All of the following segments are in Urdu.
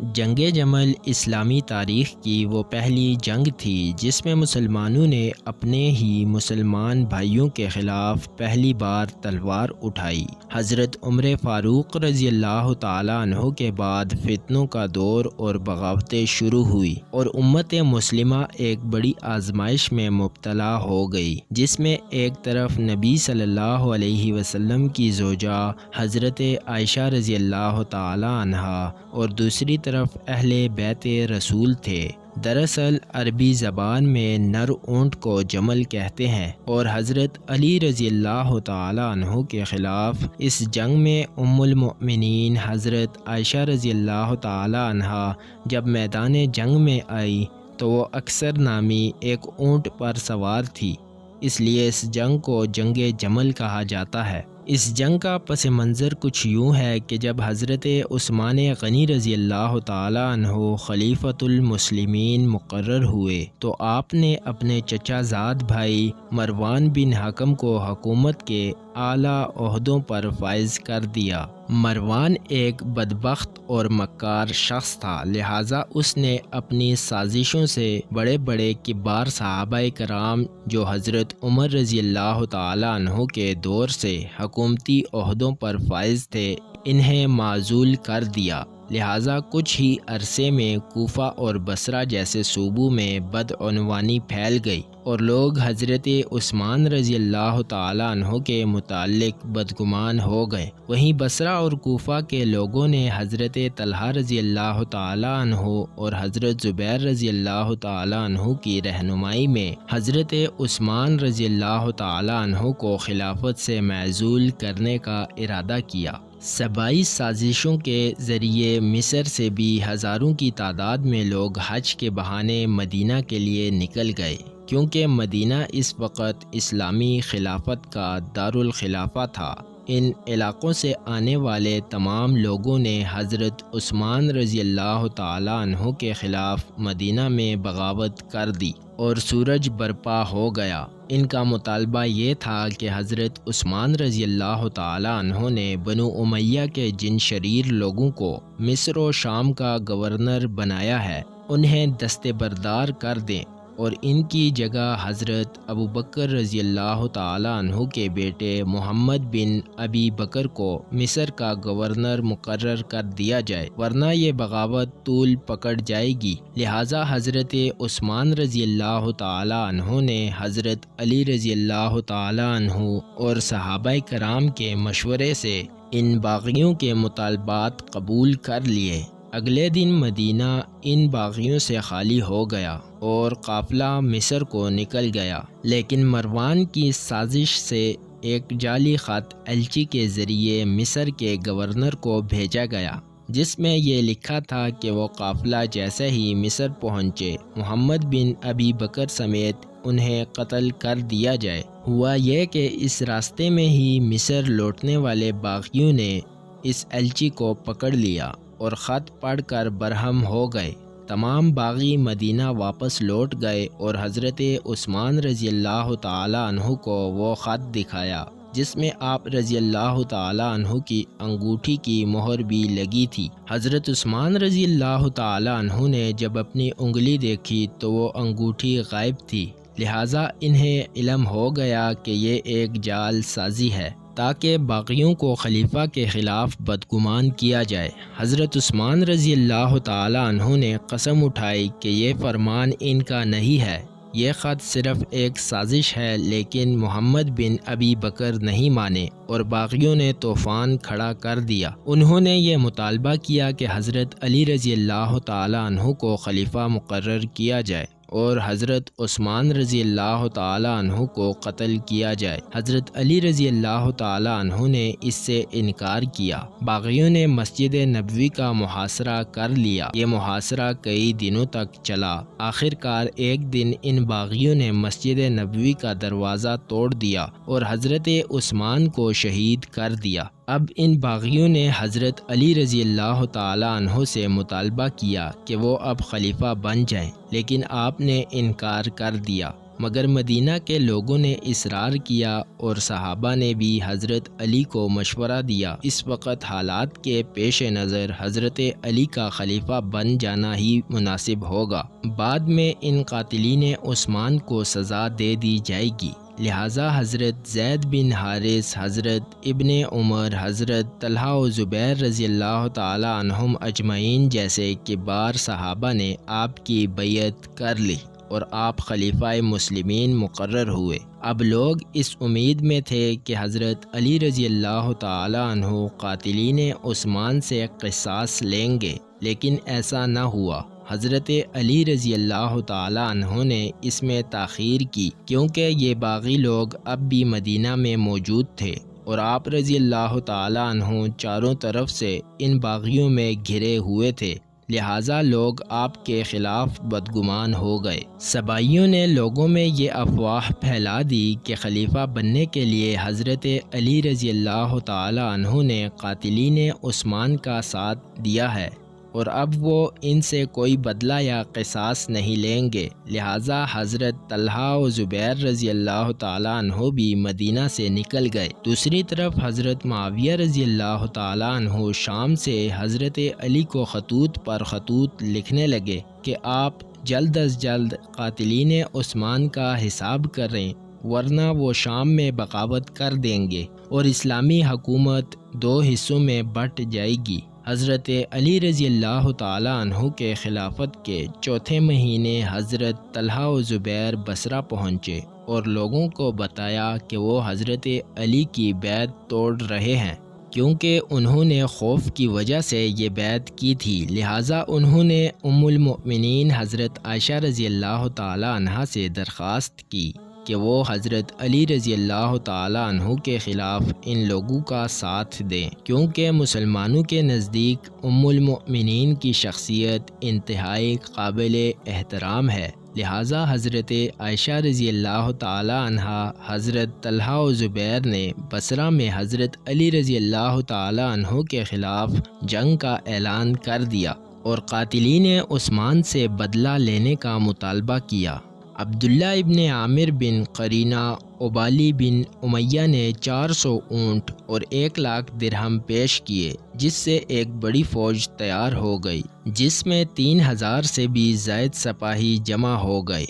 جنگ جمل اسلامی تاریخ کی وہ پہلی جنگ تھی جس میں مسلمانوں نے اپنے ہی مسلمان بھائیوں کے خلاف پہلی بار تلوار اٹھائی۔ حضرت عمر فاروق رضی اللہ تعالیٰ عنہ کے بعد فتنوں کا دور اور بغاوتیں شروع ہوئی اور امت مسلمہ ایک بڑی آزمائش میں مبتلا ہو گئی، جس میں ایک طرف نبی صلی اللہ علیہ وسلم کی زوجہ حضرت عائشہ رضی اللہ تعالیٰ عنہا اور دوسری طرف اہل بیت رسول تھے۔ دراصل عربی زبان میں نر اونٹ کو جمل کہتے ہیں، اور حضرت علی رضی اللہ تعالیٰ عنہ کے خلاف اس جنگ میں ام المؤمنین حضرت عائشہ رضی اللہ تعالیٰ عنہا جب میدان جنگ میں آئی تو وہ اکثر نامی ایک اونٹ پر سوار تھی، اس لیے اس جنگ کو جنگ جمل کہا جاتا ہے۔ اس جنگ کا پس منظر کچھ یوں ہے کہ جب حضرت عثمان غنی رضی اللہ تعالیٰ عنہ خلیفۃ المسلمین مقرر ہوئے تو آپ نے اپنے چچا زاد بھائی مروان بن حکم کو حکومت کے اعلیٰ عہدوں پر فائز کر دیا۔ مروان ایک بدبخت اور مکار شخص تھا، لہٰذا اس نے اپنی سازشوں سے بڑے بڑے کبار صحابہ کرام جو حضرت عمر رضی اللہ تعالیٰ عنہ کے دور سے حکومتی عہدوں پر فائز تھے، انہیں معزول کر دیا۔ لہٰذا کچھ ہی عرصے میں کوفہ اور بصرہ جیسے صوبوں میں بدعنوانی پھیل گئی اور لوگ حضرت عثمان رضی اللہ تعالیٰ عنہ کے متعلق بدگمان ہو گئے۔ وہیں بصرہ اور کوفہ کے لوگوں نے حضرت طلحہ رضی اللہ تعالیٰ عنہ اور حضرت زبیر رضی اللہ تعالیٰ عنہ کی رہنمائی میں حضرت عثمان رضی اللہ تعالیٰ عنہ کو خلافت سے معزول کرنے کا ارادہ کیا۔ صبائی سازشوں کے ذریعے مصر سے بھی ہزاروں کی تعداد میں لوگ حج کے بہانے مدینہ کے لیے نکل گئے، کیونکہ مدینہ اس وقت اسلامی خلافت کا دارالخلافہ تھا۔ ان علاقوں سے آنے والے تمام لوگوں نے حضرت عثمان رضی اللہ تعالیٰ عنہ کے خلاف مدینہ میں بغاوت کر دی اور سورج برپا ہو گیا۔ ان کا مطالبہ یہ تھا کہ حضرت عثمان رضی اللہ تعالیٰ عنہ نے بنو امیہ کے جن شریر لوگوں کو مصر و شام کا گورنر بنایا ہے انہیں دستبردار کر دیں اور ان کی جگہ حضرت ابوبکر رضی اللہ تعالیٰ عنہ کے بیٹے محمد بن ابی بکر کو مصر کا گورنر مقرر کر دیا جائے، ورنہ یہ بغاوت طول پکڑ جائے گی۔ لہٰذا حضرت عثمان رضی اللہ تعالیٰ عنہ نے حضرت علی رضی اللہ تعالیٰ عنہ اور صحابہ کرام کے مشورے سے ان باغیوں کے مطالبات قبول کر لیے۔ اگلے دن مدینہ ان باغیوں سے خالی ہو گیا اور قافلہ مصر کو نکل گیا، لیکن مروان کی سازش سے ایک جعلی خط ایلچی کے ذریعے مصر کے گورنر کو بھیجا گیا، جس میں یہ لکھا تھا کہ وہ قافلہ جیسے ہی مصر پہنچے محمد بن ابی بکر سمیت انہیں قتل کر دیا جائے۔ ہوا یہ کہ اس راستے میں ہی مصر لوٹنے والے باغیوں نے اس ایلچی کو پکڑ لیا اور خط پڑھ کر برہم ہو گئے۔ تمام باغی مدینہ واپس لوٹ گئے اور حضرت عثمان رضی اللہ تعالیٰ عنہ کو وہ خط دکھایا جس میں آپ رضی اللہ تعالیٰ عنہ کی انگوٹھی کی مہر بھی لگی تھی۔ حضرت عثمان رضی اللہ تعالیٰ عنہ نے جب اپنی انگلی دیکھی تو وہ انگوٹھی غائب تھی، لہٰذا انہیں علم ہو گیا کہ یہ ایک جعل سازی ہے تاکہ باغیوں کو خلیفہ کے خلاف بدگمان کیا جائے۔ حضرت عثمان رضی اللہ تعالیٰ عنہ نے قسم اٹھائی کہ یہ فرمان ان کا نہیں ہے، یہ خط صرف ایک سازش ہے، لیکن محمد بن ابی بکر نہیں مانے اور باغیوں نے طوفان کھڑا کر دیا۔ انہوں نے یہ مطالبہ کیا کہ حضرت علی رضی اللہ تعالیٰ عنہ کو خلیفہ مقرر کیا جائے اور حضرت عثمان رضی اللہ تعالیٰ عنہ کو قتل کیا جائے۔ حضرت علی رضی اللہ تعالیٰ عنہ نے اس سے انکار کیا۔ باغیوں نے مسجد نبوی کا محاصرہ کر لیا۔ یہ محاصرہ کئی دنوں تک چلا۔ آخر کار ایک دن ان باغیوں نے مسجد نبوی کا دروازہ توڑ دیا اور حضرت عثمان کو شہید کر دیا۔ اب ان باغیوں نے حضرت علی رضی اللہ تعالیٰ عنہ سے مطالبہ کیا کہ وہ اب خلیفہ بن جائیں، لیکن آپ نے انکار کر دیا۔ مگر مدینہ کے لوگوں نے اصرار کیا اور صحابہ نے بھی حضرت علی کو مشورہ دیا۔ اس وقت حالات کے پیش نظر حضرت علی کا خلیفہ بن جانا ہی مناسب ہوگا۔ بعد میں ان قاتلین عثمان کو سزا دے دی جائے گی، لہٰذا حضرت زید بن حارث، حضرت ابن عمر، حضرت طلحہ و زبیر رضی اللہ تعالی عنہم اجمعین جیسے کبار صحابہ نے آپ کی بیعت کر لی اور آپ خلیفہ مسلمین مقرر ہوئے۔ اب لوگ اس امید میں تھے کہ حضرت علی رضی اللہ تعالی عنہ قاتلین عثمان سے قصاص لیں گے، لیکن ایسا نہ ہوا۔ حضرت علی رضی اللہ تعالی عنہ نے اس میں تاخیر کی، کیونکہ یہ باغی لوگ اب بھی مدینہ میں موجود تھے اور آپ رضی اللہ تعالی عنہ چاروں طرف سے ان باغیوں میں گھرے ہوئے تھے، لہٰذا لوگ آپ کے خلاف بدگمان ہو گئے۔ سبائیوں نے لوگوں میں یہ افواہ پھیلا دی کہ خلیفہ بننے کے لیے حضرت علی رضی اللہ تعالی عنہ نے قاتلین عثمان کا ساتھ دیا ہے اور اب وہ ان سے کوئی بدلہ یا قصاص نہیں لیں گے، لہٰذا حضرت طلحہ و زبیر رضی اللہ تعالی عنہ بھی مدینہ سے نکل گئے۔ دوسری طرف حضرت معاویہ رضی اللہ تعالی عنہ شام سے حضرت علی کو خطوط پر خطوط لکھنے لگے کہ آپ جلد از جلد قاتلین عثمان کا حساب کریں، ورنہ وہ شام میں بغاوت کر دیں گے اور اسلامی حکومت دو حصوں میں بٹ جائے گی۔ حضرت علی رضی اللہ تعالی عنہ کے خلافت کے چوتھے مہینے حضرت طلحہ و زبیر بصرہ پہنچے اور لوگوں کو بتایا کہ وہ حضرت علی کی بیعت توڑ رہے ہیں، کیونکہ انہوں نے خوف کی وجہ سے یہ بیعت کی تھی، لہٰذا انہوں نے ام المؤمنین حضرت عائشہ رضی اللہ تعالی عنہا سے درخواست کی کہ وہ حضرت علی رضی اللہ تعالی عنہ کے خلاف ان لوگوں کا ساتھ دیں، کیونکہ مسلمانوں کے نزدیک ام المؤمنین کی شخصیت انتہائی قابل احترام ہے، لہٰذا حضرت عائشہ رضی اللہ تعالی عنہا، حضرت طلحہ و زبیر نے بصرہ میں حضرت علی رضی اللہ تعالی عنہ کے خلاف جنگ کا اعلان کر دیا اور قاتلین عثمان سے بدلہ لینے کا مطالبہ کیا۔ عبداللہ ابن عامر بن قرینہ عبالی بن امیہ نے 400 اونٹ اور 1,00,000 درہم پیش کیے، جس سے ایک بڑی فوج تیار ہو گئی، جس میں 3,000 سے بھی زائد سپاہی جمع ہو گئے۔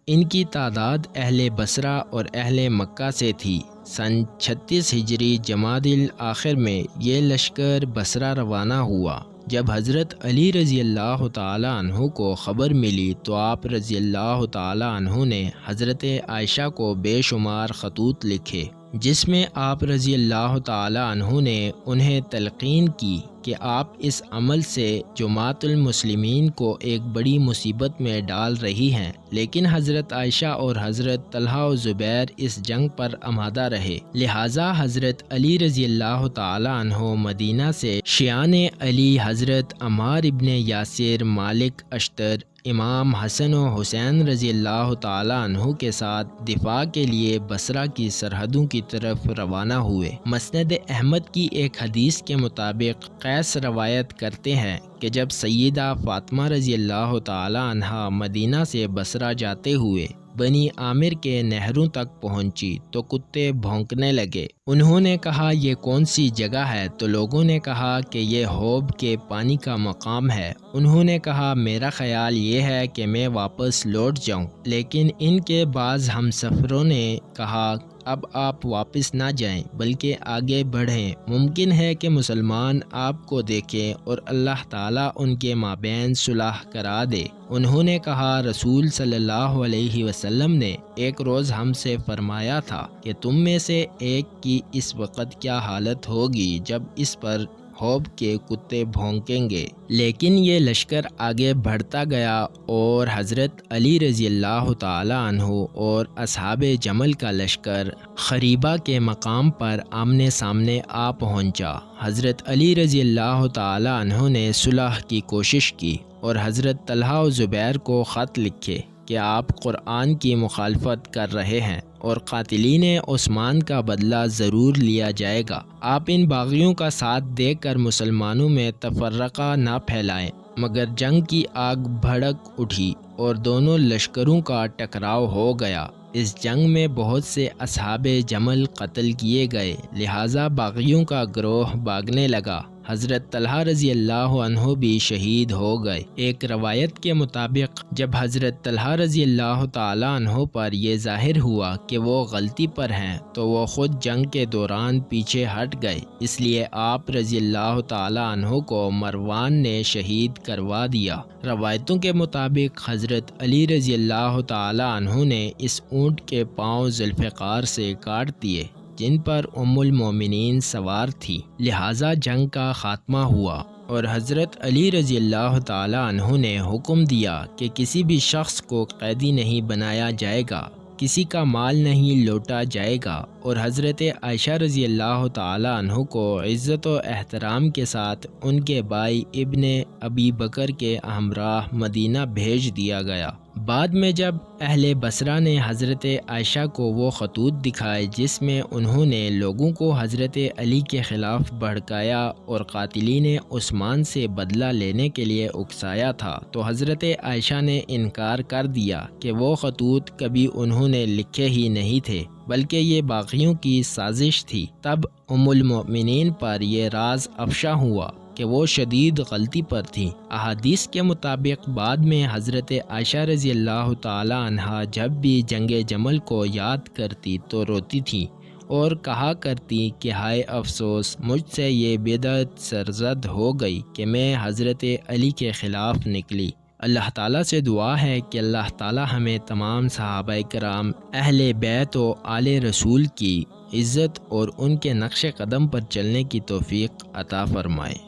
ان کی تعداد اہل بصرہ اور اہل مکہ سے تھی۔ سن 36 ہجری جمادی الاخر میں یہ لشکر بصرہ روانہ ہوا۔ جب حضرت علی رضی اللہ تعالی عنہ کو خبر ملی تو آپ رضی اللہ تعالی عنہ نے حضرت عائشہ کو بے شمار خطوط لکھے، جس میں آپ رضی اللہ تعالی عنہ نے انہیں تلقین کی کہ آپ اس عمل سے جماعت المسلمین کو ایک بڑی مصیبت میں ڈال رہی ہیں، لیکن حضرت عائشہ اور حضرت طلحہ و زبیر اس جنگ پر آمادہ رہے، لہٰذا حضرت علی رضی اللہ تعالی عنہ مدینہ سے شیعان علی حضرت عمار ابن یاسر، مالک اشتر، امام حسن و حسین رضی اللہ تعالی عنہ کے ساتھ دفاع کے لیے بصرہ کی سرحدوں کی طرف روانہ ہوئے۔ مسند احمد کی ایک حدیث کے مطابق قیس روایت کرتے ہیں کہ جب سیدہ فاطمہ رضی اللہ تعالی عنہا مدینہ سے بصرہ جاتے ہوئے بنی عامر کے نہروں تک پہنچی تو کتے بھونکنے لگے۔ انہوں نے کہا یہ کون سی جگہ ہے؟ تو لوگوں نے کہا کہ یہ حوب کے پانی کا مقام ہے۔ انہوں نے کہا میرا خیال یہ ہے کہ میں واپس لوٹ جاؤں، لیکن ان کے بعض ہمسفروں نے کہا اب آپ واپس نہ جائیں بلکہ آگے بڑھیں، ممکن ہے کہ مسلمان آپ کو دیکھیں اور اللہ تعالیٰ ان کے مابین صلح کرا دے۔ انہوں نے کہا رسول صلی اللہ علیہ وسلم نے ایک روز ہم سے فرمایا تھا کہ تم میں سے ایک کی اس وقت کیا حالت ہوگی جب اس پر حوب کے کتے بھونکیں گے۔ لیکن یہ لشکر آگے بڑھتا گیا اور حضرت علی رضی اللہ تعالی عنہ اور اصحاب جمل کا لشکر خریبہ کے مقام پر آمنے سامنے آ پہنچا۔ حضرت علی رضی اللہ تعالی عنہ نے صلح کی کوشش کی اور حضرت طلحہ و زبیر کو خط لکھے کہ آپ قرآن کی مخالفت کر رہے ہیں اور قاتلین عثمان کا بدلہ ضرور لیا جائے گا۔ آپ ان باغیوں کا ساتھ دے کر مسلمانوں میں تفرقہ نہ پھیلائیں مگر جنگ کی آگ بھڑک اٹھی اور دونوں لشکروں کا ٹکراؤ ہو گیا۔ اس جنگ میں بہت سے اصحاب جمل قتل کیے گئے، لہٰذا باغیوں کا گروہ بھاگنے لگا۔ حضرت طلحہ رضی اللہ عنہ بھی شہید ہو گئے۔ ایک روایت کے مطابق جب حضرت طلحہ رضی اللہ تعالیٰ عنہ پر یہ ظاہر ہوا کہ وہ غلطی پر ہیں تو وہ خود جنگ کے دوران پیچھے ہٹ گئے، اس لیے آپ رضی اللہ تعالیٰ عنہ کو مروان نے شہید کروا دیا۔ روایتوں کے مطابق حضرت علی رضی اللہ تعالیٰ عنہ نے اس اونٹ کے پاؤں ذوالفقار سے کاٹ دیے جن پر ام المومنین سوار تھی، لہٰذا جنگ کا خاتمہ ہوا، اور حضرت علی رضی اللہ تعالیٰ عنہ نے حکم دیا کہ کسی بھی شخص کو قیدی نہیں بنایا جائے گا، کسی کا مال نہیں لوٹا جائے گا، اور حضرت عائشہ رضی اللہ تعالیٰ عنہ کو عزت و احترام کے ساتھ ان کے بھائی ابن ابی بکر کے ہمراہ مدینہ بھیج دیا گیا۔ بعد میں جب اہل بصرہ نے حضرت عائشہ کو وہ خطوط دکھائے جس میں انہوں نے لوگوں کو حضرت علی کے خلاف بھڑکایا اور قاتلین عثمان سے بدلہ لینے کے لیے اکسایا تھا، تو حضرت عائشہ نے انکار کر دیا کہ وہ خطوط کبھی انہوں نے لکھے ہی نہیں تھے بلکہ یہ باغیوں کی سازش تھی۔ تب ام المؤمنین پر یہ راز افشا ہوا کہ وہ شدید غلطی پر تھیں۔ احادیث کے مطابق بعد میں حضرت عائشہ رضی اللہ تعالی عنہا جب بھی جنگ جمل کو یاد کرتی تو روتی تھیں اور کہا کرتی کہ ہائے افسوس، مجھ سے یہ بدعت سرزد ہو گئی کہ میں حضرت علی کے خلاف نکلی۔ اللہ تعالیٰ سے دعا ہے کہ اللہ تعالیٰ ہمیں تمام صحابہ کرام، اہل بیت و آل رسول کی عزت اور ان کے نقش قدم پر چلنے کی توفیق عطا فرمائے۔